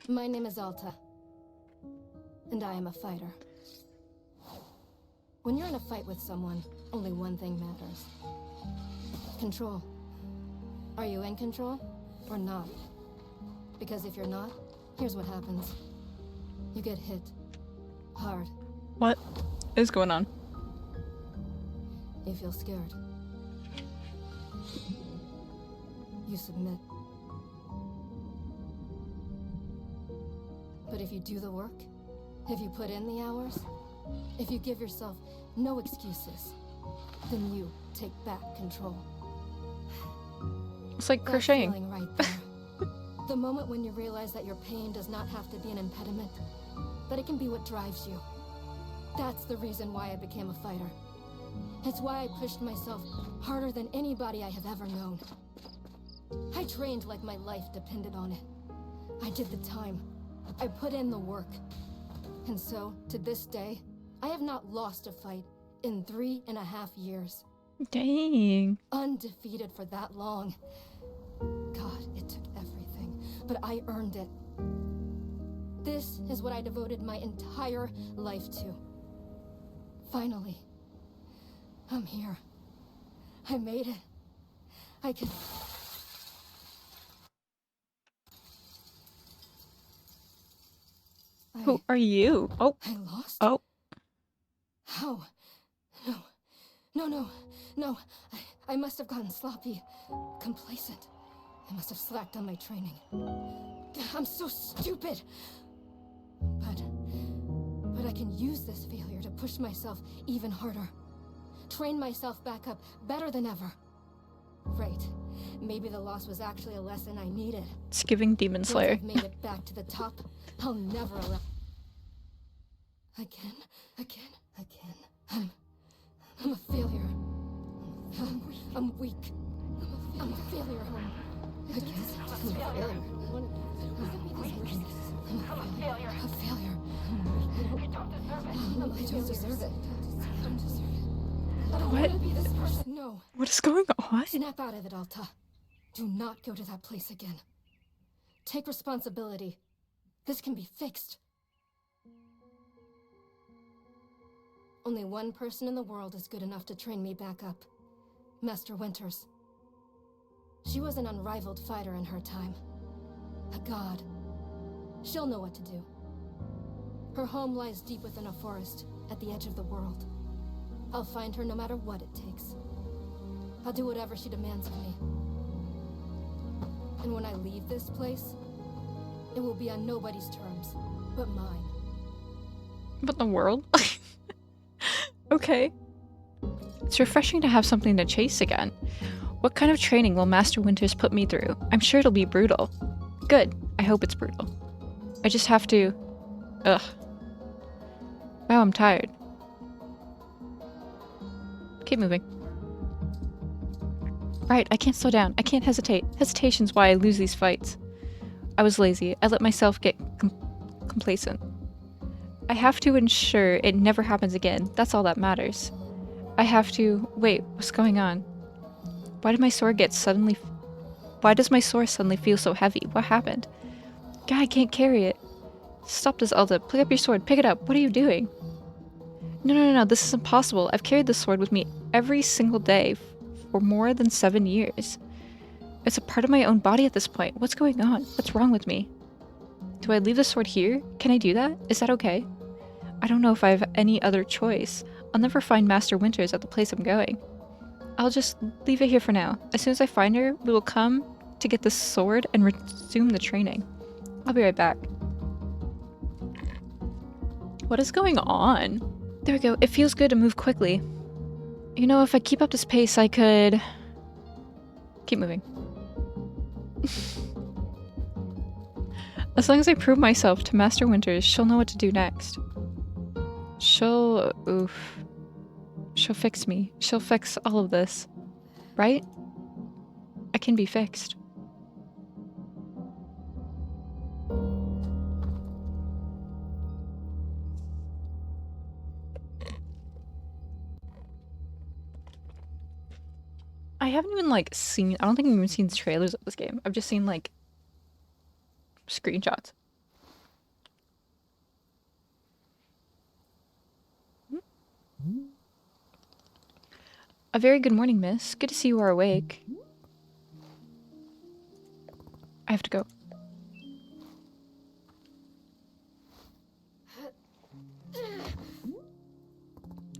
My name is Alta, and I am a fighter. When you're in a fight with someone, only one thing matters. Control. Are you in control or not? Because if you're not, here's what happens. You get hit. Hard. What is going on? You feel scared. You submit. But if you do the work, if you put in the hours, if you give yourself no excuses, then you take back control. It's like That crocheting. feeling right there. The moment when you realize that your pain does not have to be an impediment, but it can be what drives you. That's the reason why I became a fighter. It's why I pushed myself harder than anybody I have ever known. I trained like my life depended on it. I did the time. I put in the work. And so, to this day, I have not lost a fight in 3.5 years. Dang. Undefeated for that long. God, it took everything, but I earned it. This is what I devoted my entire life to. Finally, I'm here. I made it. I can... Who are you? Oh. I lost? Oh. How? No. No, no, no. I must have gotten sloppy. Complacent. I must have slacked on my training. I'm so stupid. But I can use this failure to push myself even harder. Train myself back up better than ever. Right. Maybe the loss was actually a lesson I needed. It's giving Demon Slayer. Once I've made it back to the top, I'll never allow... Again. I'm a failure. I'm weak. I'm a failure. Again. I'm a failure. A failure. I don't deserve it. I don't want to be this person. No. What is going on? Snap out of it, Alta. Do not go to that place again. Take responsibility. This can be fixed. Only one person in the world is good enough to train me back up. Master Winters. She was an unrivaled fighter in her time. A god. She'll know what to do. Her home lies deep within a forest, at the edge of the world. I'll find her no matter what it takes. I'll do whatever she demands of me. And when I leave this place, it will be on nobody's terms, but mine. But the world? Okay. It's refreshing to have something to chase again. What kind of training will Master Winters put me through? I'm sure it'll be brutal. Good. I hope it's brutal. I just have to... Ugh. Wow, I'm tired. Keep moving. Right, I can't slow down. I can't hesitate. Hesitation's why I lose these fights. I was lazy. I let myself get complacent. I have to ensure it never happens again. That's all that matters. I have to... Wait, what's going on? Why does my sword suddenly feel so heavy? What happened? God, I can't carry it. Stop this, Alta. Pick up your sword. Pick it up. What are you doing? No. This is impossible. I've carried this sword with me every single day for more than 7 years. It's a part of my own body at this point. What's going on? What's wrong with me? Do I leave the sword here? Can I do that? Is that okay? I don't know if I have any other choice. I'll never find Master Winters at the place I'm going. I'll just leave it here for now. As soon as I find her, we will come to get the sword and resume the training. I'll be right back. What is going on? There we go. It feels good to move quickly. You know, if I keep up this pace, I could... Keep moving. As long as I prove myself to Master Winters, she'll know what to do next. She'll fix me. She'll fix all of this. Right? I can be fixed. I haven't even, like, I don't think I've even seen trailers of this game. I've just seen, like, screenshots. A very good morning, miss. Good to see you are awake. I have to go.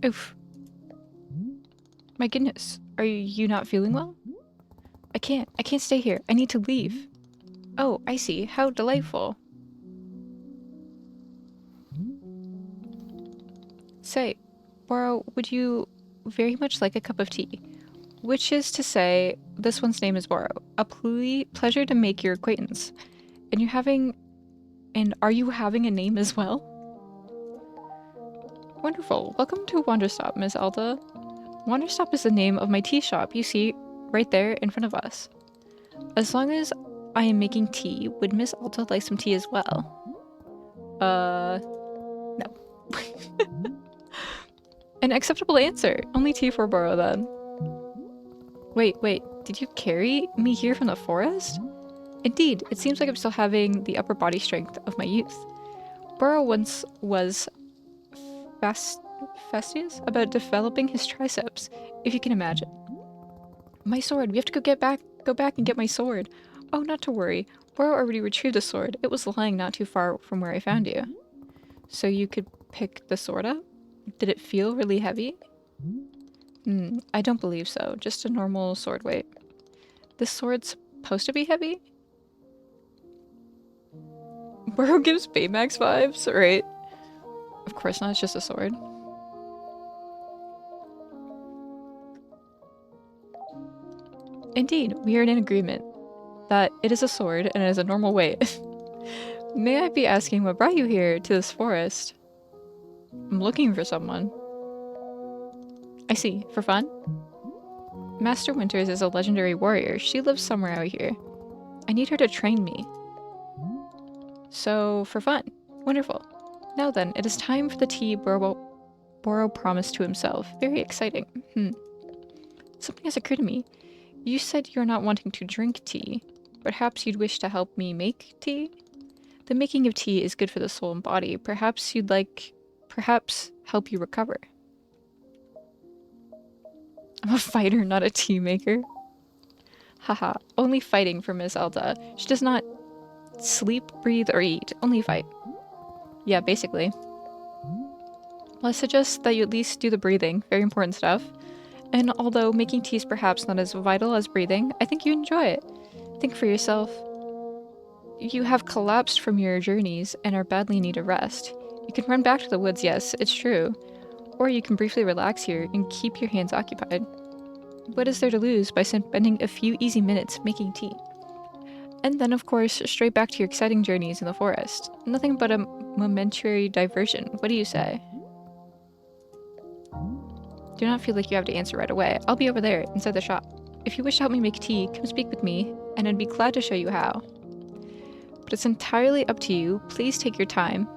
Oof. My goodness. Are you not feeling well? I can't stay here. I need to leave. Oh, I see. How delightful. Say, Boro, would you very much like a cup of tea? Which is to say, this one's name is Boro. A pleasure to make your acquaintance. And are you having a name as well? Wonderful. Welcome to Wanderstop, Miss Alta. Wanderstop is the name of my tea shop, you see, right there in front of us. As long as I am making tea, would Miss Alta like some tea as well? No. An acceptable answer. Only tea for Boro then. Wait, did you carry me here from the forest? Indeed, it seems like I'm still having the upper body strength of my youth. Boro once was fastidious about developing his triceps, if you can imagine. My sword, we have to go back and get my sword. Oh, not to worry. Boro already retrieved the sword. It was lying not too far from where I found you. So you could pick the sword up? Did it feel really heavy? I don't believe so. Just a normal sword weight. This sword's supposed to be heavy? Boro gives Baymax vibes, right? Of course not, it's just a sword. Indeed, we are in agreement that it is a sword and it is a normal weight. May I be asking what brought you here to this forest? I'm looking for someone. I see. For fun? Master Winters is a legendary warrior. She lives somewhere out here. I need her to train me. So, for fun. Wonderful. Now then, it is time for the tea Boro promised to himself. Very exciting. Something has occurred to me. You said you're not wanting to drink tea. Perhaps you'd wish to help me make tea? The making of tea is good for the soul and body. Perhaps help you recover. I'm a fighter, not a tea maker. Haha, only fighting for Miss Alta. She does not sleep, breathe, or eat. Only fight. Yeah, basically. Well, I suggest that you at least do the breathing. Very important stuff. And although making tea is perhaps not as vital as breathing, I think you enjoy it. Think for yourself. You have collapsed from your journeys and are badly in need of rest. You can run back to the woods, yes, it's true. Or you can briefly relax here and keep your hands occupied. What is there to lose by spending a few easy minutes making tea? And then, of course, straight back to your exciting journeys in the forest. Nothing but a momentary diversion. What do you say? Do not feel like you have to answer right away. I'll be over there, inside the shop. If you wish to help me make tea, come speak with me, and I'd be glad to show you how. But it's entirely up to you. Please take your time.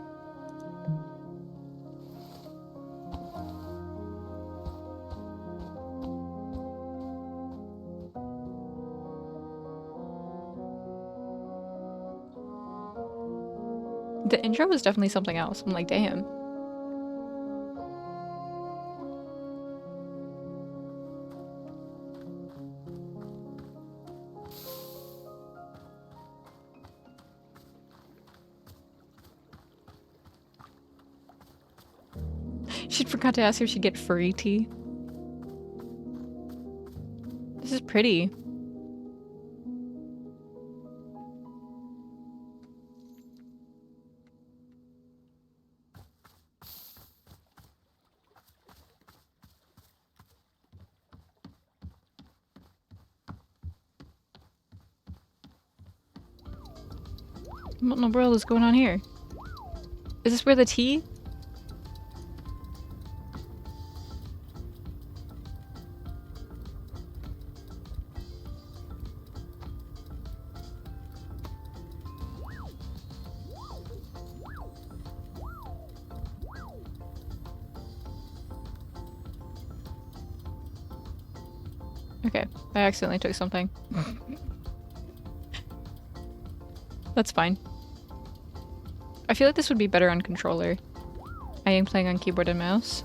The intro was definitely something else. I'm like, damn. She forgot to ask if she'd get furry tea. This is pretty. What in the world is going on here? Is this where the tea? Okay, I accidentally took something. That's fine. I feel like this would be better on controller. I am playing on keyboard and mouse.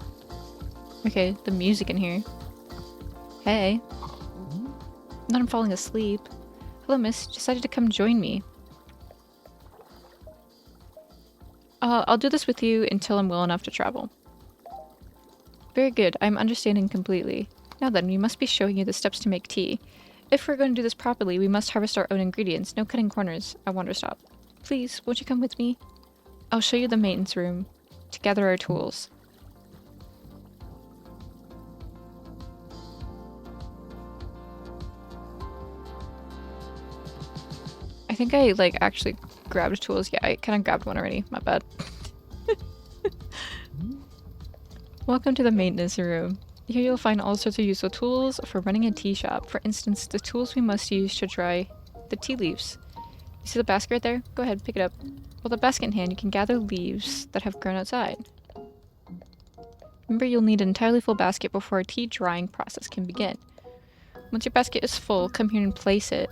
Okay, the music in here. Hey. Not I'm falling asleep. Hello, miss. Decided to come join me. I'll do this with you until I'm well enough to travel. Very good. I'm understanding completely. Now then, we must be showing you the steps to make tea. If we're going to do this properly, we must harvest our own ingredients. No cutting corners at Wanderstop. Please, won't you come with me? I'll show you the maintenance room to gather our tools. I think I, like, actually grabbed tools. Yeah, I kind of grabbed one already. My bad. Welcome to the maintenance room. Here you'll find all sorts of useful tools for running a tea shop. For instance, the tools we must use to dry the tea leaves. You see the basket right there? Go ahead, pick it up. With the basket in hand, you can gather leaves that have grown outside. Remember, you'll need an entirely full basket before a tea drying process can begin. Once your basket is full, come here and place it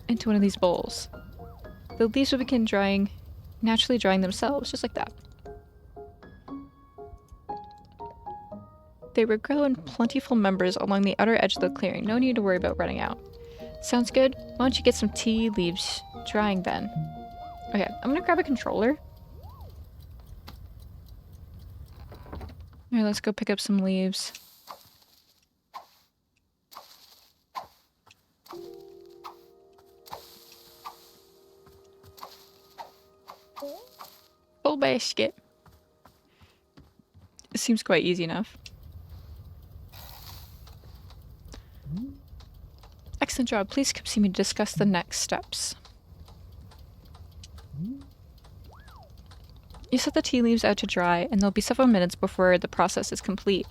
into one of these bowls. The leaves will begin drying, naturally drying themselves, just like that. They will grow in plentiful members along the outer edge of the clearing. No need to worry about running out. Sounds good? Why don't you get some tea leaves drying then? Okay, I'm gonna grab a controller. Alright, let's go pick up some leaves. Full basket. It seems quite easy enough. Excellent job. Please come see me to discuss the next steps. You set the tea leaves out to dry, and there'll be several minutes before the process is complete.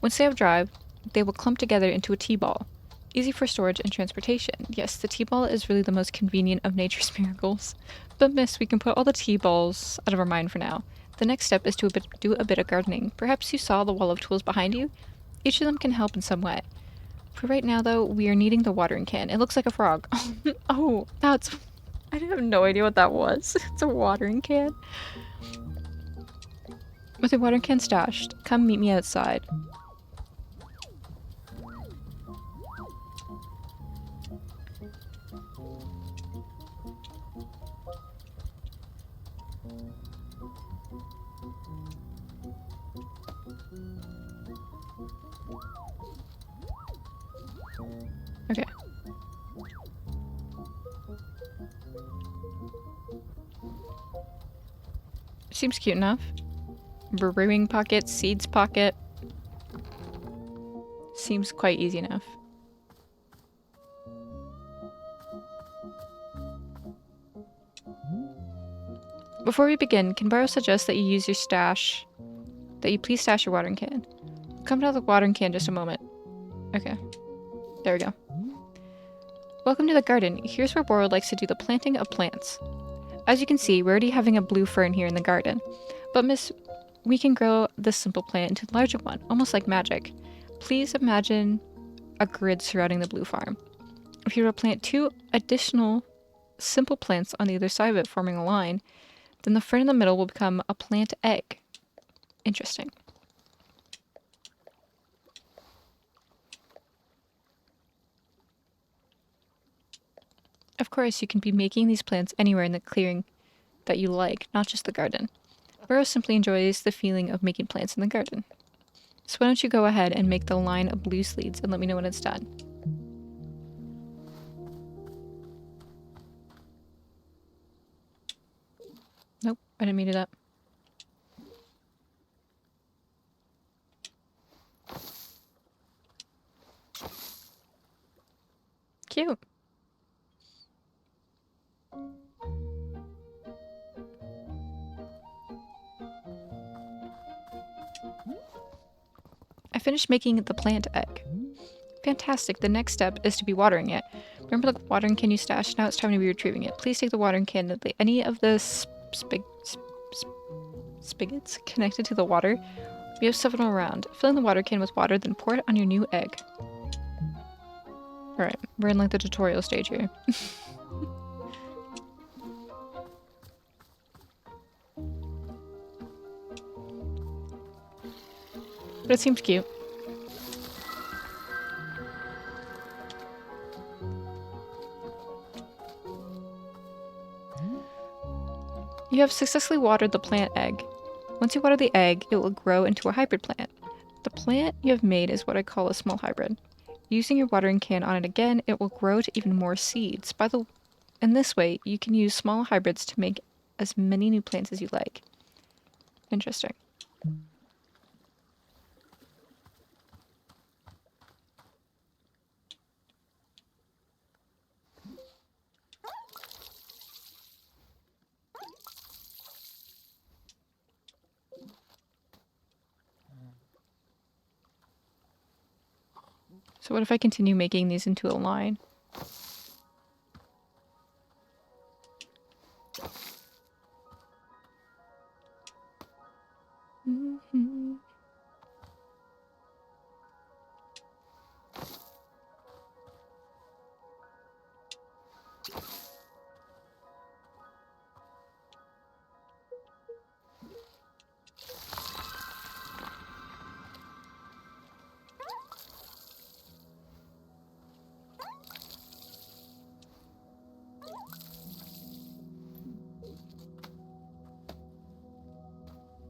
Once they have dried, they will clump together into a tea ball. Easy for storage and transportation. Yes, the tea ball is really the most convenient of nature's miracles. But miss, we can put all the tea balls out of our mind for now. The next step is to do a bit of gardening. Perhaps you saw the wall of tools behind you? Each of them can help in some way. For right now, though, we are needing the watering can. It looks like a frog. Oh, that's... I have no idea what that was. It's a watering can. With the watering can stashed, come meet me outside. Okay. Seems cute enough. Brewing pocket, seeds pocket. Seems quite easy enough. Before we begin, can Baro suggest that you use your stash, that you please stash your watering can? Come to the watering can just a moment. Okay. There we go. Welcome to the garden. Here's where Boro likes to do the planting of plants. As you can see, we're already having a blue fern here in the garden. But miss, we can grow this simple plant into a larger one, almost like magic. Please imagine a grid surrounding the blue farm. If you were to plant 2 additional simple plants on the other side of it, forming a line, then the fern in the middle will become a plant egg. Interesting. Of course, you can be making these plants anywhere in the clearing that you like, not just the garden. Burrow simply enjoys the feeling of making plants in the garden. So why don't you go ahead and make the line of blue sleeves and let me know when it's done. Nope, I didn't mean it up. Cute. I finished making the plant egg. Fantastic. The next step is to be watering it. Remember the watering can you stashed? Now it's time to be retrieving it. Please take the watering can to any of the spigots connected to the water. We have several around. Fill in the water can with water, then pour it on your new egg. Alright, we're in like the tutorial stage here. But it seems cute. You have successfully watered the plant egg. Once you water the egg, it will grow into a hybrid plant. The plant you have made is what I call a small hybrid. Using your watering can on it again, it will grow to even more seeds. In this way, you can use small hybrids to make as many new plants as you like. Interesting. So what if I continue making these into a line? Mm-hmm.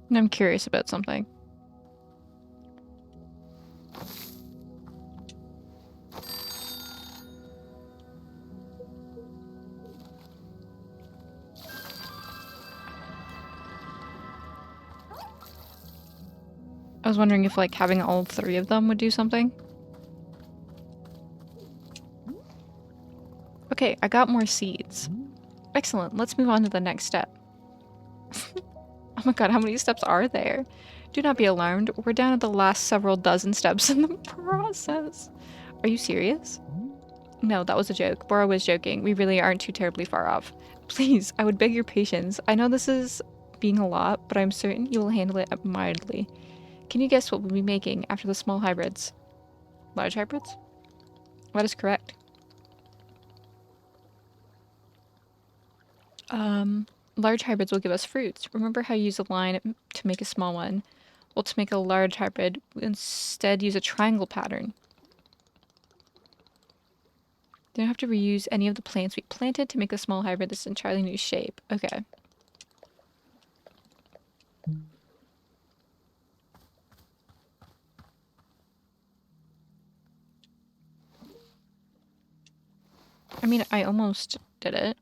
And I'm curious about something. I was wondering if like having all 3 of them would do something. Okay, I got more seeds. Excellent, let's move on to the next step. Oh my god, how many steps are there? Do not be alarmed, we're down at the last several dozen steps in the process. Are you serious? No, that was a joke. Bora was joking. We really aren't too terribly far off. Please, I would beg your patience. I know this is being a lot, but I'm certain you will handle it mildly. Can you guess what we'll be making after the small hybrids? Large hybrids? That is correct. Large hybrids will give us fruits. Remember how you use a line to make a small one? Well, to make a large hybrid, we instead use a triangle pattern. Don't have to reuse any of the plants we planted to make a small hybrid this entirely new shape. Okay. I mean, I almost did it.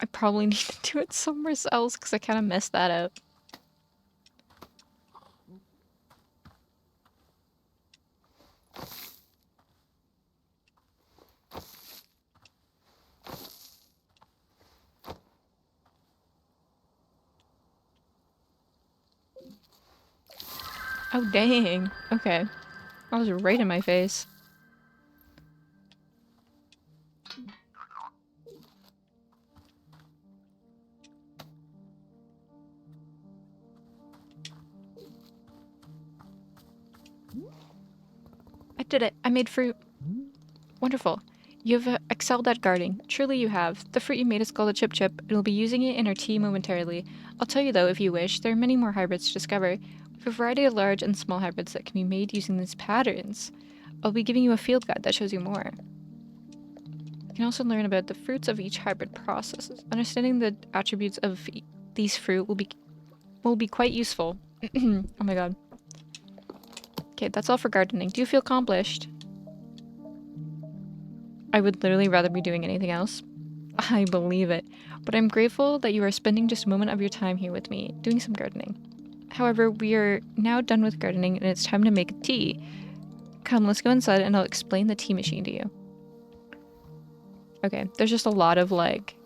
I probably need to do it somewhere else because I kind of messed that up. Oh, dang. Okay. That was right in my face. I did it. I made fruit. Wonderful. You've excelled at gardening. Truly you have. The fruit you made is called a chip chip, and we'll be using it in our tea momentarily. I'll tell you though, if you wish, there are many more hybrids to discover. We have a variety of large and small hybrids that can be made using these patterns. I'll be giving you a field guide that shows you more. You can also learn about the fruits of each hybrid process. Understanding the attributes of these fruit will be quite useful. Oh my god. Okay, that's all for gardening. Do you feel accomplished? I would literally rather be doing anything else. I believe it. But I'm grateful that you are spending just a moment of your time here with me, doing some gardening. However, we are now done with gardening and it's time to make tea. Come, let's go inside and I'll explain the tea machine to you. Okay, there's just a lot of like...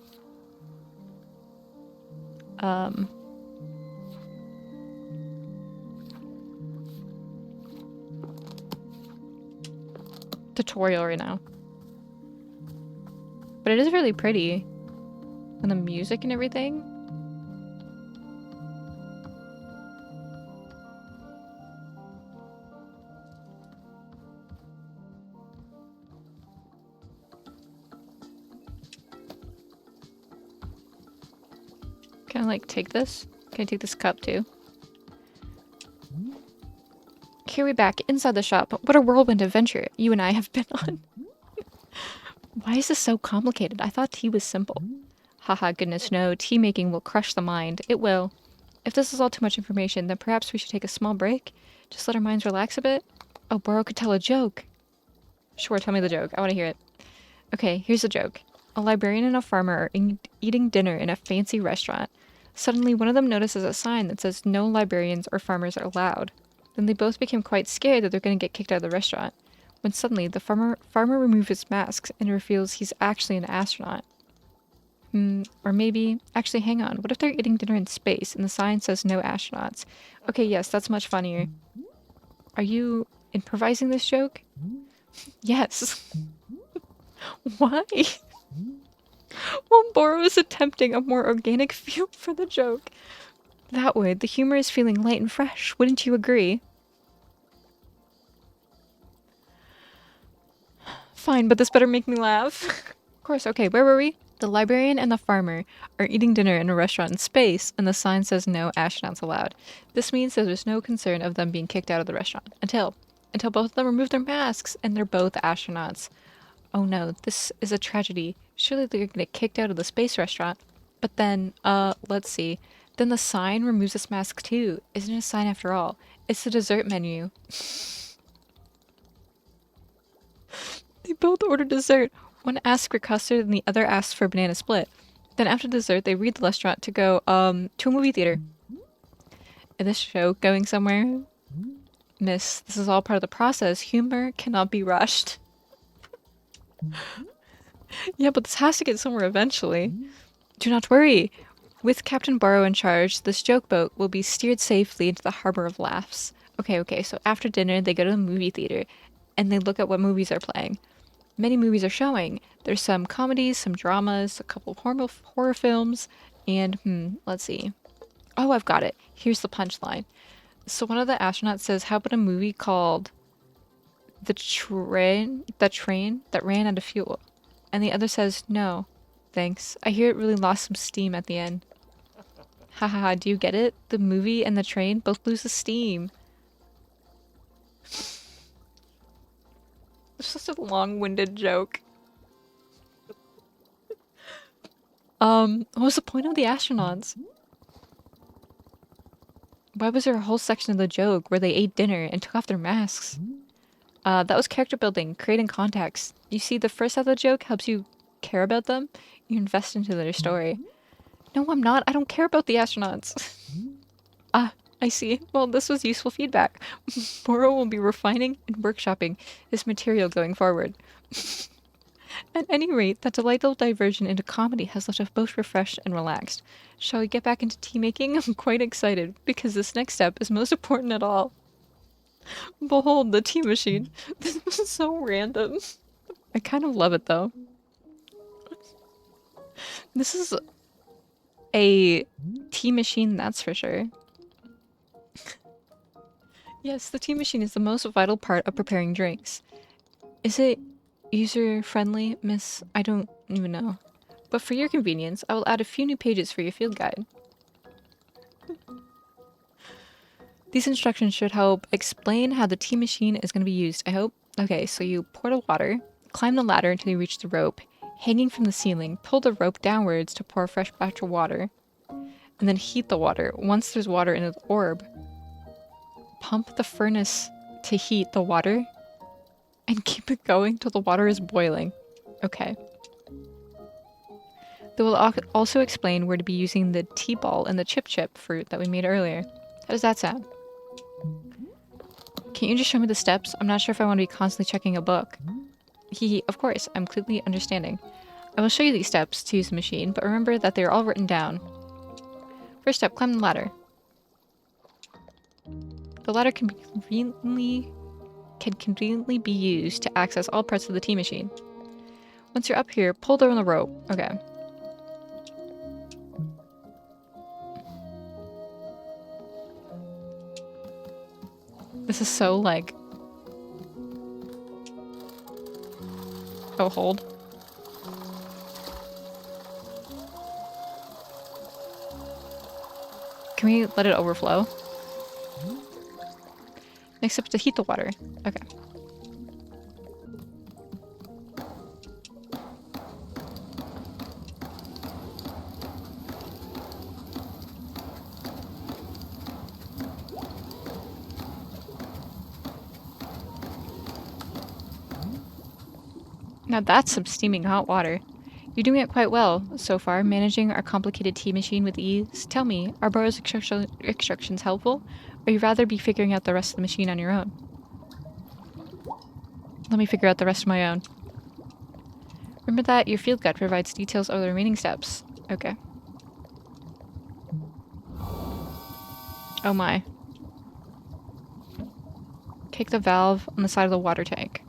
tutorial right now. But it is really pretty. And the music and everything. Can I like take this? Can I take this cup too? Here we're back inside the shop. What a whirlwind adventure you and I have been on. Why is this so complicated? I thought tea was simple. Haha, goodness no, tea making will crush the mind. It will. If this is all too much information, then perhaps we should take a small break? Just let our minds relax a bit? Oh, Boro could tell a joke. Sure, tell me the joke. I want to hear it. Okay, here's the joke. A librarian and a farmer are eating dinner in a fancy restaurant. Suddenly, one of them notices a sign that says no librarians or farmers are allowed. Then they both became quite scared that they're going to get kicked out of the restaurant. When suddenly, the farmer removes his mask and reveals he's actually an astronaut. Or maybe... Actually, hang on. What if they're eating dinner in space and the sign says no astronauts? Okay, yes, that's much funnier. Are you improvising this joke? Yes. Why? Well, Boro is attempting a more organic feel for the joke. That way, the humor is feeling light and fresh. Wouldn't you agree? Fine, but this better make me laugh. Of course, okay, where were we? The librarian and the farmer are eating dinner in a restaurant in space, and the sign says no astronauts allowed. This means that there's no concern of them being kicked out of the restaurant. Until both of them remove their masks, and they're both astronauts. Oh no, this is a tragedy. Surely they're gonna get kicked out of the space restaurant. But then, let's see. Then the sign removes its mask too. Isn't it a sign after all? It's the dessert menu. They both order dessert. One asks for custard and the other asks for a banana split. Then after dessert, they read the restaurant to go, to a movie theater. Is this show going somewhere? Miss, this is all part of the process. Humor cannot be rushed. Yeah, but this has to get somewhere eventually. Do not worry. With Captain Boro in charge, this joke boat will be steered safely into the harbor of laughs. Okay, so after dinner, they go to the movie theater, and they look at what movies are playing. Many movies are showing. There's some comedies, some dramas, a couple of horror films, and, let's see. Oh, I've got it. Here's the punchline. So one of the astronauts says, how about a movie called The Train That Ran Out of Fuel? And the other says, no, thanks. I hear it really lost some steam at the end. Haha, do you get it? The movie and the train both lose the steam. It's just a long-winded joke. What was the point of the astronauts? Why was there a whole section of the joke where they ate dinner and took off their masks? That was character building, creating context. You see, the first half of the joke helps you care about them. You invest into their story. No, I'm not. I don't care about the astronauts. I see. Well, this was useful feedback. Boro will be refining and workshopping his material going forward. At any rate, that delightful diversion into comedy has left us both refreshed and relaxed. Shall we get back into tea making? I'm quite excited, because this next step is most important at all. Behold, the tea machine. This was so random. I kind of love it, though. This is a tea machine, that's for sure. Yes, the tea machine is the most vital part of preparing drinks. Is it user-friendly, miss? I don't even know. But for your convenience, I will add a few new pages for your field guide. These instructions should help explain how the tea machine is going to be used, I hope. Okay, so you pour the water, climb the ladder until you reach the rope. Hanging from the ceiling, pull the rope downwards to pour a fresh batch of water. And then heat the water. Once there's water in the orb, pump the furnace to heat the water and keep it going till the water is boiling. Okay. They will also explain where to be using the tea ball and the chip fruit that we made earlier. How does that sound? Can you just show me the steps? I'm not sure if I want to be constantly checking a book. Of course, I'm completely understanding. I will show you these steps to use the machine, but remember that they are all written down. First step, climb the ladder. The ladder can conveniently be used to access all parts of the tea machine. Once you're up here, pull down the rope. Okay. This is so like... Oh, hold. Can we let it overflow? Next up, to heat the water. Okay. Now that's some steaming hot water. You're doing it quite well so far, managing our complicated tea machine with ease. Tell me, are Burrow's instructions helpful? Or you rather be figuring out the rest of the machine on your own? Let me figure out the rest of my own. Remember that your field guide provides details of the remaining steps. Okay. Oh my. Kick the valve on the side of the water tank.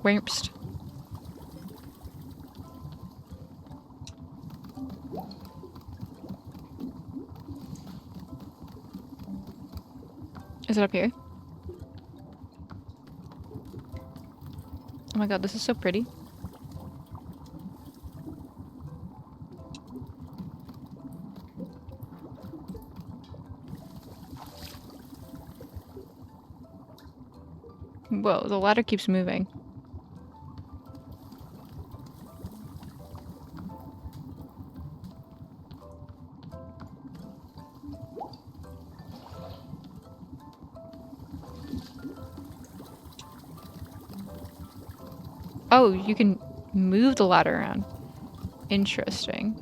Wimps. Is it up here? Oh my god, this is so pretty. Whoa, the ladder keeps moving. Oh, you can move the ladder around. Interesting.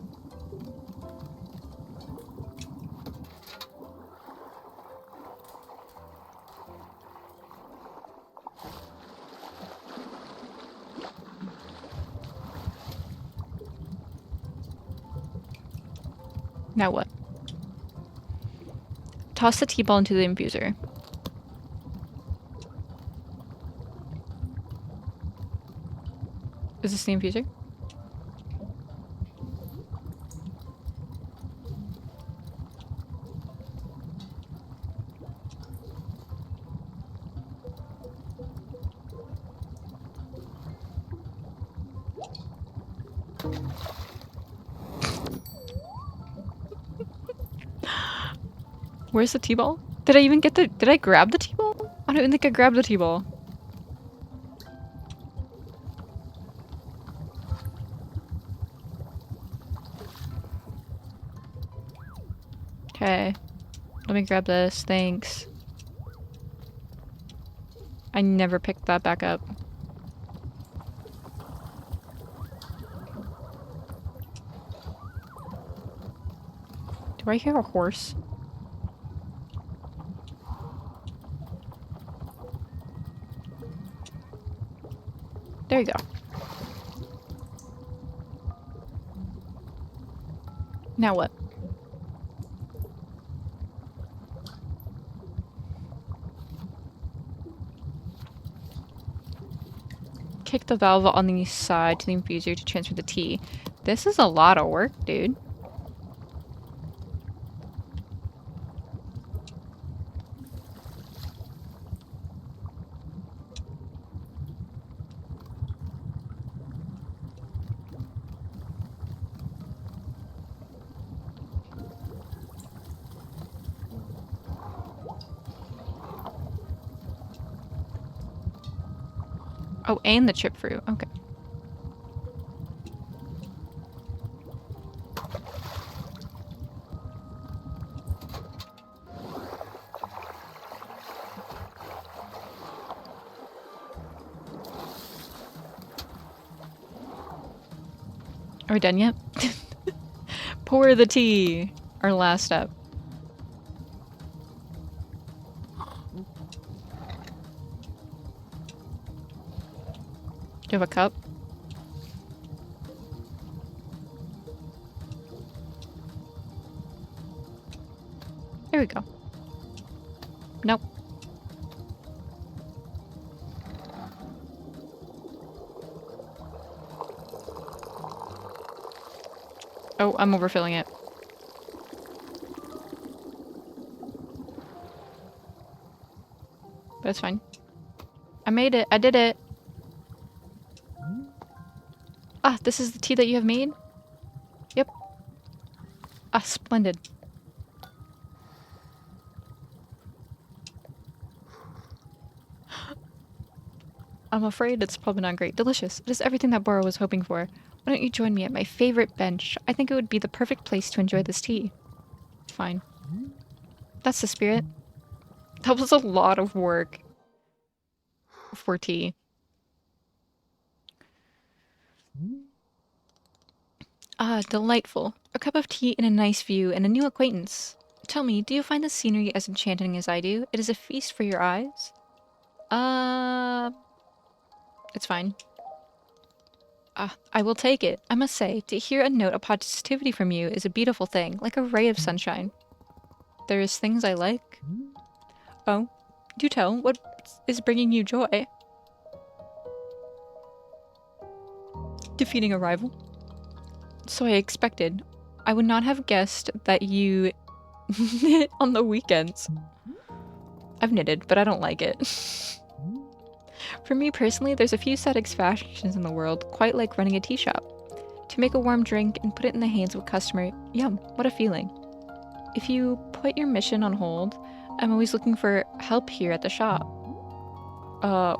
Now what? Toss the T-ball into the infuser. Is this the infuser? Where's the T-ball? Did I even get the- did I grab the T-ball? I don't even think I grabbed the T-ball. Okay. Let me grab this, thanks. I never picked that back up. Do I hear a horse? There you go. Now what? Kick the valve on the side to the infuser to transfer the tea. This is a lot of work, dude. Oh, and the chip fruit. Okay. Are we done yet? Pour the tea. Our last step. Do you have a cup? There we go. Nope. Oh, I'm overfilling it. But it's fine. I made it. I did it. Ah, this is the tea that you have made? Yep. Ah, splendid. I'm afraid it's probably not great. Delicious. It is everything that Bora was hoping for. Why don't you join me at my favorite bench? I think it would be the perfect place to enjoy this tea. Fine. That's the spirit. That was a lot of work for tea. Ah, delightful. A cup of tea and a nice view and a new acquaintance. Tell me, do you find the scenery as enchanting as I do? It is a feast for your eyes? It's fine. I will take it. I must say, to hear a note of positivity from you is a beautiful thing, like a ray of sunshine. There is things I like. Oh, do tell, what is bringing you joy? Defeating a rival. So I expected. I would not have guessed that you knit on the weekends. I've knitted, but I don't like it. For me personally, there's a few satisfactions in the world, quite like running a tea shop. To make a warm drink and put it in the hands of a customer, yum, what a feeling. If you put your mission on hold, I'm always looking for help here at the shop.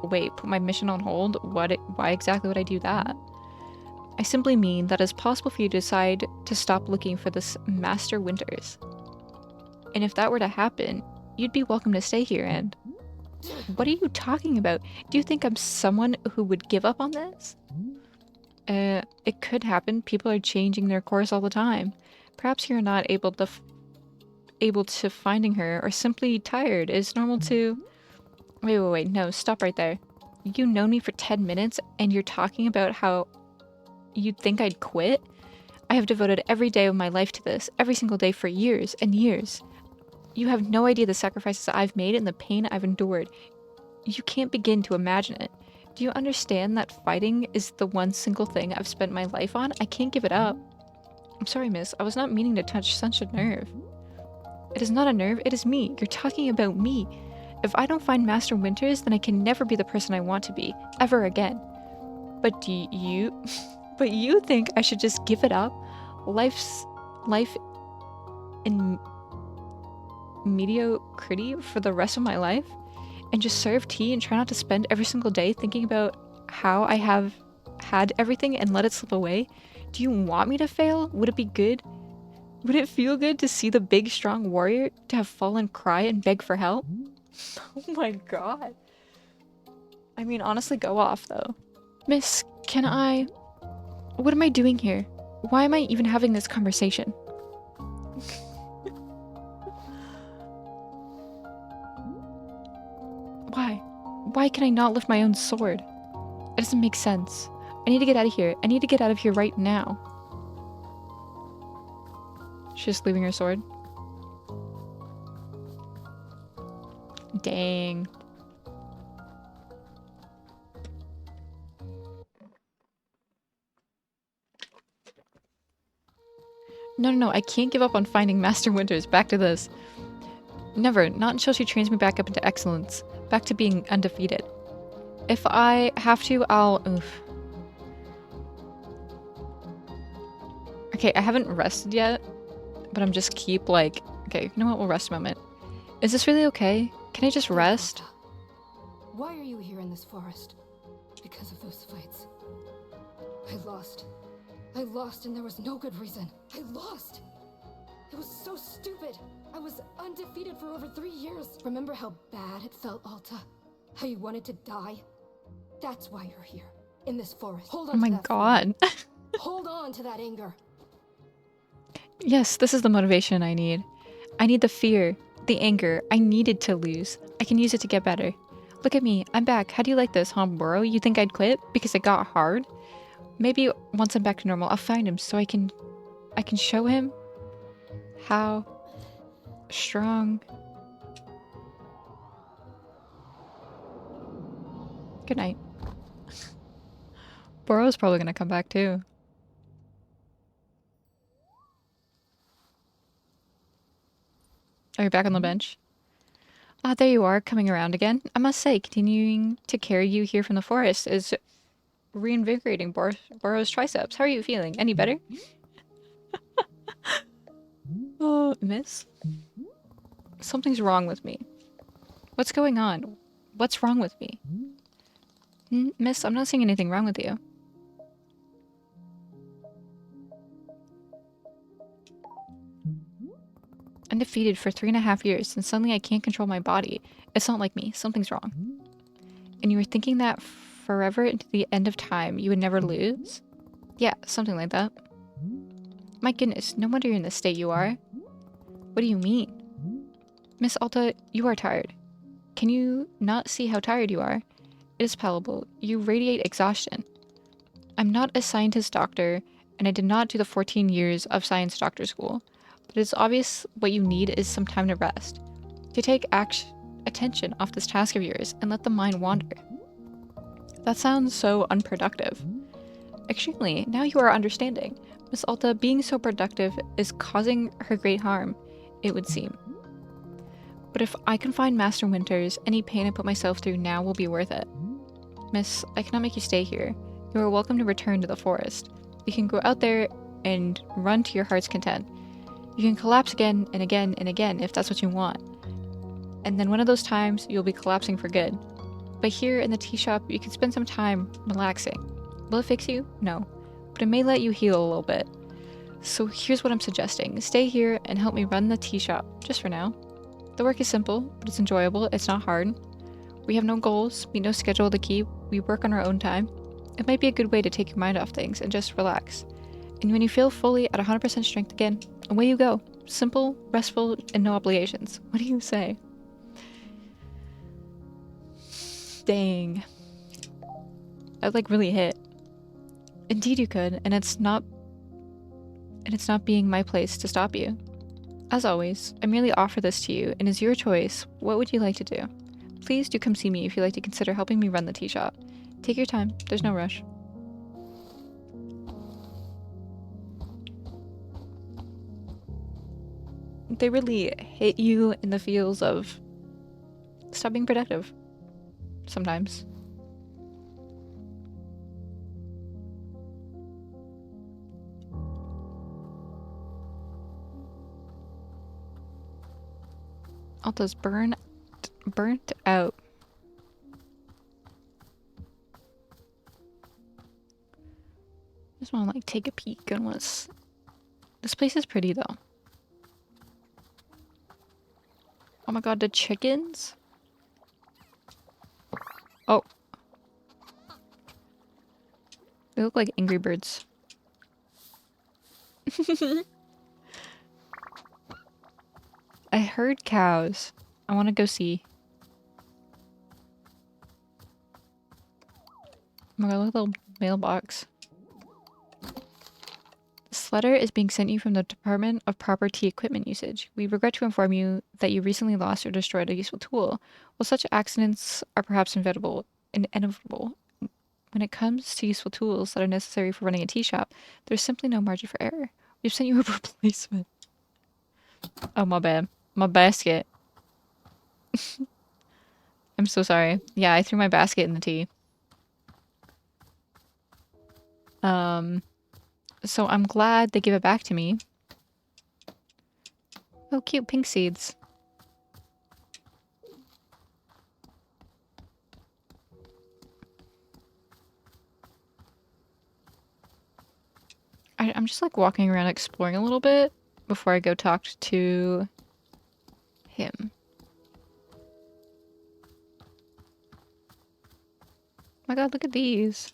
Wait, put my mission on hold? Why exactly would I do that? I simply mean that it's possible for you to decide to stop looking for this Master Winters. And if that were to happen, you'd be welcome to stay here and... What are you talking about? Do you think I'm someone who would give up on this? It could happen. People are changing their course all the time. Perhaps you're not able to finding her, or simply tired. It's normal to... Wait, no, stop right there. You've known me for 10 minutes, and you're talking about how you'd think I'd quit? I have devoted every day of my life to this, every single day for years and years. You have no idea the sacrifices I've made and the pain I've endured. You can't begin to imagine it. Do you understand that fighting is the one single thing I've spent my life on? I can't give it up. I'm sorry, miss. I was not meaning to touch such a nerve. It is not a nerve, it is me. You're talking about me. If I don't find Master Winters, then I can never be the person I want to be, ever again. But do you... But you think I should just give it up? Life in mediocrity for the rest of my life? And just serve tea and try not to spend every single day thinking about how I have had everything and let it slip away? Do you want me to fail? Would it be good? Would it feel good to see the big, strong warrior to have fallen, cry, and beg for help? Oh my god. I mean, honestly, go off, though. Miss, can I... What am I doing here? Why am I even having this conversation? Why? Why can I not lift my own sword? It doesn't make sense. I need to get out of here. I need to get out of here right now. She's just leaving her sword. Dang. No, I can't give up on finding Master Winters. Back to this. Never, not until she trains me back up into excellence. Back to being undefeated. If I have to, I'll... Oof. Okay, I haven't rested yet, but I'm just keep like... Okay, you know what? We'll rest a moment. Is this really okay? Can I just rest? Why are you here in this forest? Because of those fights. I lost and there was no good reason. I lost! It was so stupid! I was undefeated for over 3 years. Remember how bad it felt, Alta? How you wanted to die? That's why you're here, in this forest. Hold on Oh my to that god. Hold on to that anger. Yes, this is the motivation I need. I need the fear, the anger. I needed to lose. I can use it to get better. Look at me, I'm back. How do you like this, huh, Boro? You think I'd quit because it got hard? Maybe once I'm back to normal, I'll find him so I can show him how strong. Good night. Boro's probably gonna come back too. Are you back on the bench? Ah, there you are, coming around again. I must say, continuing to carry you here from the forest is reinvigorating Boro's triceps. How are you feeling? Any better? Oh, miss? Something's wrong with me. What's going on? What's wrong with me? Miss, I'm not seeing anything wrong with you. undefeated for 3.5 years, and suddenly I can't control my body. It's not like me. Something's wrong. And you were thinking that forever into the end of time, you would never lose? Yeah, something like that. My goodness, no wonder you're in the state you are. What do you mean? Miss Alta, you are tired. Can you not see how tired you are? It is palpable. You radiate exhaustion. I'm not a scientist doctor, and I did not do the 14 years of science doctor school, but it's obvious what you need is some time to rest. To take attention off this task of yours and let the mind wander. That sounds so unproductive. Extremely. Now you are understanding. Miss Alta, being so productive is causing her great harm, it would seem. But if I can find Master Winters, any pain I put myself through now will be worth it. Miss, I cannot make you stay here. You are welcome to return to the forest. You can go out there and run to your heart's content. You can collapse again and again and again if that's what you want. And then one of those times, you'll be collapsing for good. But here in the tea shop, you can spend some time relaxing. Will it fix you? No. But it may let you heal a little bit. So here's what I'm suggesting. Stay here and help me run the tea shop, just for now. The work is simple, but it's enjoyable. It's not hard. We have no goals, we no schedule to keep. We work on our own time. It might be a good way to take your mind off things and just relax. And when you feel fully at 100% strength again, away you go. Simple, restful, and no obligations. What do you say? Dang. That like really hit. Indeed you could, and it's not being my place to stop you. As always, I merely offer this to you, and it's your choice. What would you like to do? Please do come see me if you'd like to consider helping me run the tea shop. Take your time, there's no rush. They really hit you in the feels of stop being productive. Sometimes. Alta's burnt out. Just want to like take a peek on what's. This place is pretty though. Oh my god, the chickens? Oh. They look like Angry Birds. I heard cows. I want to go see. Oh my god, look at the little mailbox. This letter is being sent you from the Department of Property Equipment Usage. We regret to inform you that you recently lost or destroyed a useful tool. While such accidents are perhaps inevitable, when it comes to useful tools that are necessary for running a tea shop, there's simply no margin for error. We've sent you a replacement. Oh, my bad. My basket. I'm so sorry. Yeah, I threw my basket in the tea. So I'm glad they give it back to me. Oh, cute pink seeds. I'm just like walking around exploring a little bit before I go talk to him. Oh my god, look at these.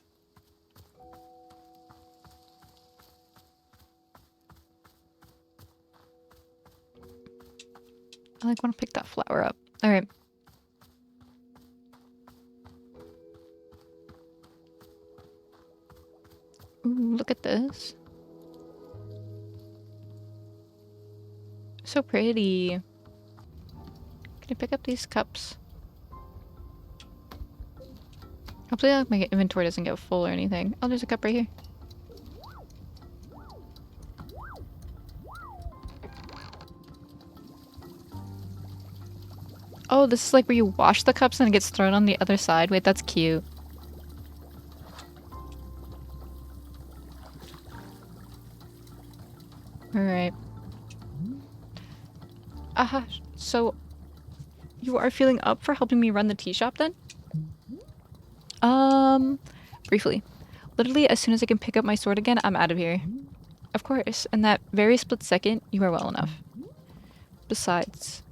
I like want to pick that flower up. All right. Ooh, look at this. So pretty. Can I pick up these cups? Hopefully like my inventory doesn't get full or anything. Oh, there's a cup right here. Oh, this is like where you wash the cups and it gets thrown on the other side. Wait, that's cute. Alright. Aha, so you are feeling up for helping me run the tea shop then? Briefly. Literally, as soon as I can pick up my sword again, I'm out of here. Of course, in that very split second, you are well enough. besides?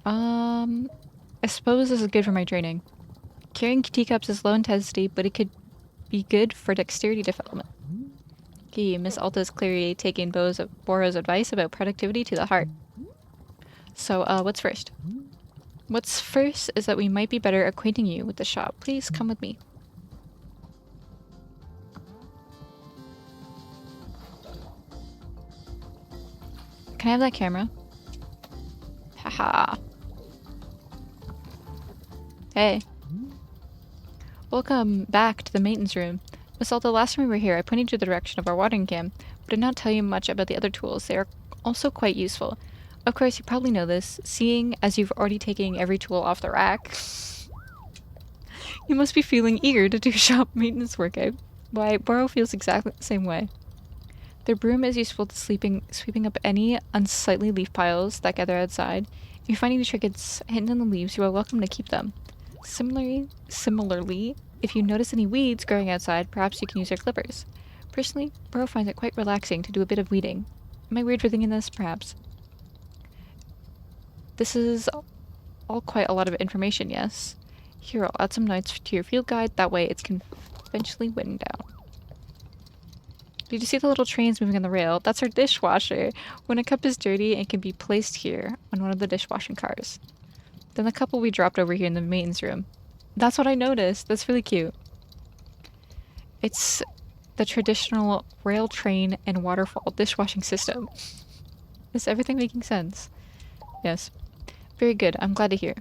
I suppose this is good for my training. Carrying teacups is low intensity, but it could be good for dexterity development. Miss Alta is clearly taking Boro's advice about productivity to the heart. So, what's first? What's first is that we might be better acquainting you with the shop. Please come with me. Can I have that camera? Haha. Hey. Welcome back to the maintenance room. Miss Alta, last time we were here, I pointed you the direction of our watering can, but did not tell you much about the other tools. They are also quite useful. Of course, you probably know this, seeing as you've already taken every tool off the rack. You must be feeling eager to do shop maintenance work, eh? Why, Boro feels exactly the same way. Their broom is useful to sweeping up any unsightly leaf piles that gather outside. If you find any trinkets hidden in the leaves, you are welcome to keep them. Similarly, if you notice any weeds growing outside, perhaps you can use your clippers. Personally, Boro finds it quite relaxing to do a bit of weeding. Am I weird for thinking this? Perhaps. This is all quite a lot of information, yes? Here, I'll add some notes to your field guide, that way it's conventionally written down. Did you see the little trains moving on the rail? That's our dishwasher. When a cup is dirty, it can be placed here on one of the dishwashing cars. Then the cup will be dropped over here in the maintenance room. That's what I noticed. That's really cute. It's the traditional rail train and waterfall dishwashing system. Is everything making sense? Yes. Very good. I'm glad to hear.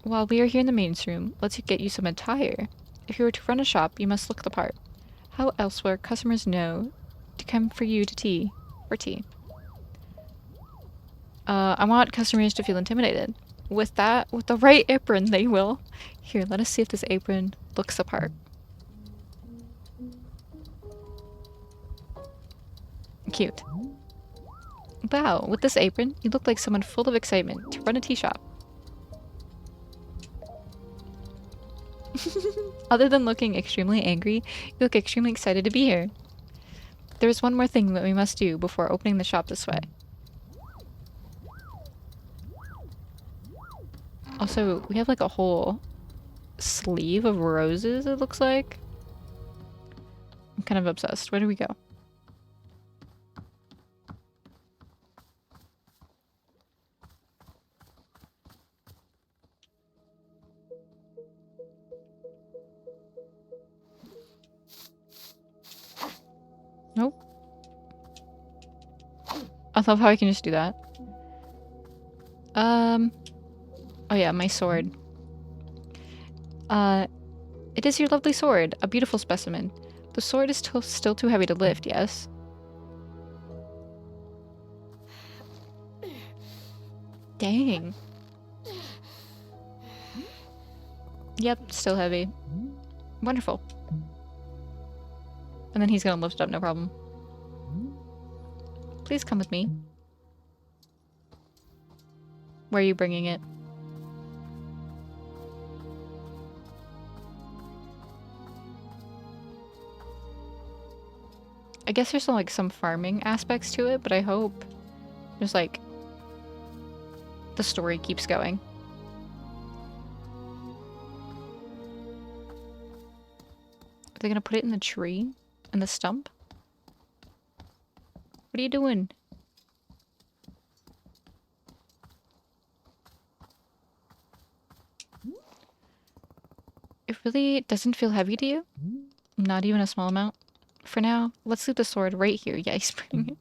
While we are here in the maintenance room, let's get you some attire. If you were to run a shop, you must look the part. How else will customers know to come for you to tea? For tea. I want customers to feel intimidated. With the right apron, they will. Here, let us see if this apron looks the part. Cute. Wow, with this apron, you look like someone full of excitement to run a tea shop. Other than looking extremely angry, you look extremely excited to be here. There is one more thing that we must do before opening the shop this way. Also, we have like a whole sleeve of roses, it looks like. I'm kind of obsessed. Where do we go? Nope. I love how I can just do that. Oh yeah, my sword. It is your lovely sword, a beautiful specimen. The sword is still too heavy to lift, yes? Dang. Yep, still heavy. Wonderful. And then he's gonna lift it up, no problem. Please come with me. Where are you bringing it? I guess there's some farming aspects to it, but I hope there's like the story keeps going. Are they gonna put it in the tree? In the stump? What are you doing? It really doesn't feel heavy to you? Not even a small amount? For now, let's leave the sword right here. Yeah, he's bringing it.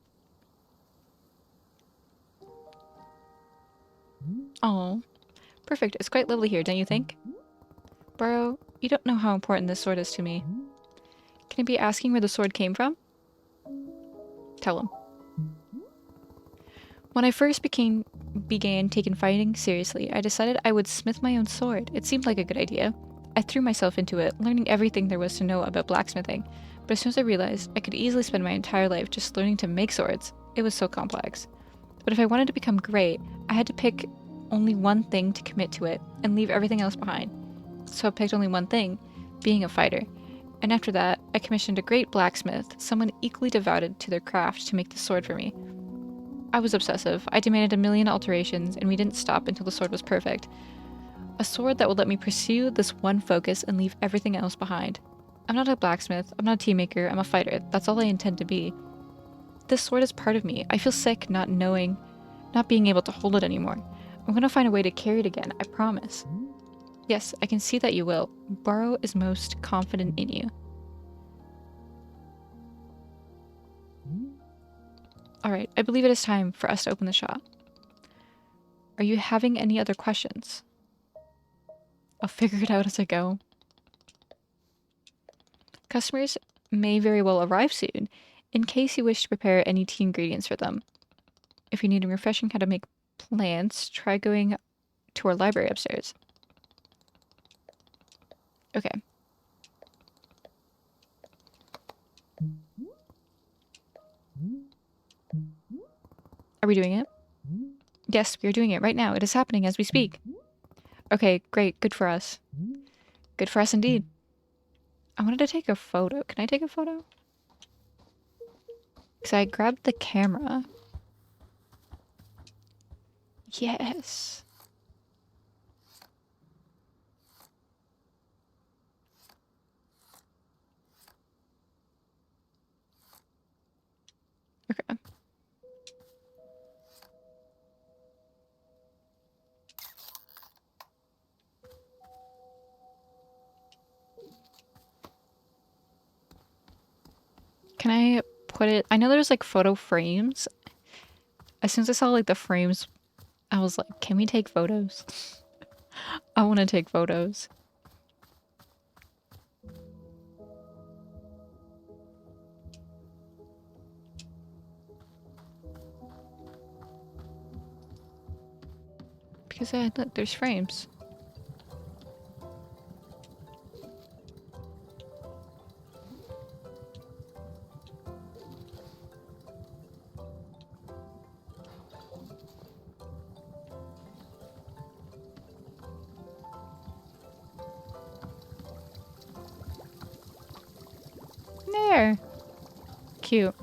Oh, perfect. It's quite lovely here, don't you think? Bro, you don't know how important this sword is to me. Can I be asking where the sword came from? Tell him. When I first began taking fighting seriously, I decided I would smith my own sword. It seemed like a good idea. I threw myself into it, learning everything there was to know about blacksmithing. But as soon as I realized I could easily spend my entire life just learning to make swords, it was so complex. But if I wanted to become great, I had to pick only one thing to commit to it and leave everything else behind. So I picked only one thing, being a fighter. And after that, I commissioned a great blacksmith, someone equally devoted to their craft, to make the sword for me. I was obsessive. I demanded a million alterations, and we didn't stop until the sword was perfect. A sword that would let me pursue this one focus and leave everything else behind. I'm not a blacksmith, I'm not a tea maker, I'm a fighter. That's all I intend to be. This sword is part of me. I feel sick not being able to hold it anymore. I'm gonna find a way to carry it again, I promise. Yes, I can see that you will. Baro is most confident in you. Alright, I believe it is time for us to open the shop. Are you having any other questions? I'll figure it out as I go. Customers may very well arrive soon, in case you wish to prepare any tea ingredients for them. If you need a refreshing how to make plants, try going to our library upstairs. Okay. Are we doing it? Yes, we are doing it right now. It is happening as we speak. Okay, great. Good for us. Good for us indeed. I wanted to take a photo. Can I take a photo? Because I grabbed the camera. Yes. Okay. Can I put it? I know there's like photo frames. As soon as I saw like the frames, I was like, can we take photos? I want to take photos. Because look, there's frames. There. Cute.